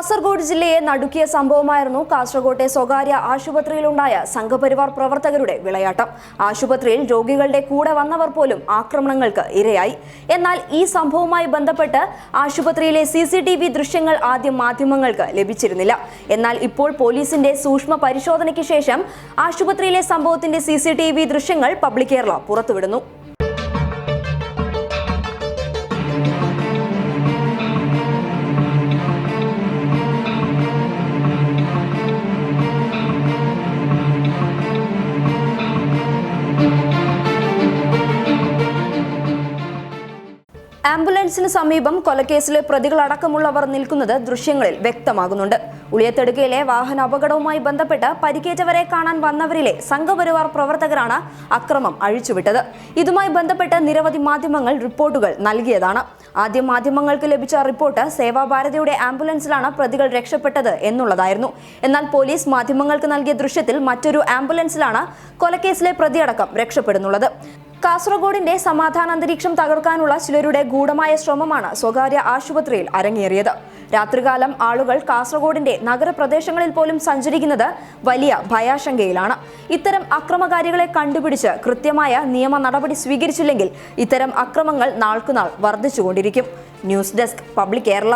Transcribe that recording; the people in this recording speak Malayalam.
കാസർഗോഡ് ജില്ലയെ നടുക്കിയ സംഭവമായിരുന്നു കാസർഗോട്ടെ സ്വകാര്യ ആശുപത്രിയിലുണ്ടായ സംഘപരിവാർ പ്രവർത്തകരുടെ വിളയാട്ടം. ആശുപത്രിയിൽ രോഗികളുടെ കൂടെ വന്നവർ പോലും ആക്രമണങ്ങൾക്ക് ഇരയായി. എന്നാൽ ഈ സംഭവവുമായി ബന്ധപ്പെട്ട് ആശുപത്രിയിലെ CCTV ദൃശ്യങ്ങൾ ആദ്യം മാധ്യമങ്ങൾക്ക് ലഭിച്ചിരുന്നില്ല. എന്നാൽ ഇപ്പോൾ പോലീസിന്റെ സൂക്ഷ്മ പരിശോധനയ്ക്ക് ശേഷം ആശുപത്രിയിലെ സംഭവത്തിന്റെ CCTV ദൃശ്യങ്ങൾ പബ്ലിക് കേരള പുറത്തുവിടുന്നു. ആംബുലൻസിന് സമീപം കൊലക്കേസിലെ പ്രതികളടക്കമുള്ളവർ നിൽക്കുന്നത് ദൃശ്യങ്ങളിൽ വ്യക്തമാകുന്നുണ്ട്. ഉളിയത്തടുക്കയിലെ വാഹന അപകടവുമായി ബന്ധപ്പെട്ട് പരിക്കേറ്റവരെ കാണാൻ വന്നവരിലെ സംഘപരിവാർ പ്രവർത്തകരാണ് അക്രമം അഴിച്ചുവിട്ടത്. ഇതുമായി ബന്ധപ്പെട്ട് നിരവധി മാധ്യമങ്ങൾ റിപ്പോർട്ടുകൾ നൽകിയതാണ്. ആദ്യം മാധ്യമങ്ങൾക്ക് ലഭിച്ച റിപ്പോർട്ട് സേവാഭാരതിയുടെ ആംബുലൻസിലാണ് പ്രതികൾ രക്ഷപ്പെട്ടത് എന്നുള്ളതായിരുന്നു. എന്നാൽ പോലീസ് മാധ്യമങ്ങൾക്ക് നൽകിയ ദൃശ്യത്തിൽ മറ്റൊരു ആംബുലൻസിലാണ് കൊലക്കേസിലെ പ്രതിയടക്കം രക്ഷപ്പെടുന്നുള്ളത്. കാസർഗോഡിന്റെ സമാധാന അന്തരീക്ഷം തകർക്കാനുള്ള ചിലരുടെ ഗൂഢമായ ശ്രമമാണ് സ്വകാര്യ ആശുപത്രിയിൽ അരങ്ങേറിയത്. രാത്രികാലം ആളുകൾ കാസർഗോഡിന്റെ നഗരപ്രദേശങ്ങളിൽ പോലും സഞ്ചരിക്കുന്നത് വലിയ ഭയാശങ്കയിലാണ്. ഇത്തരം അക്രമകാരികളെ കണ്ടുപിടിച്ച് കൃത്യമായ നിയമ നടപടി സ്വീകരിച്ചില്ലെങ്കിൽ ഇത്തരം അക്രമങ്ങൾ നാൾക്കുനാൾ വർദ്ധിച്ചുകൊണ്ടിരിക്കും. News desk public Kerala.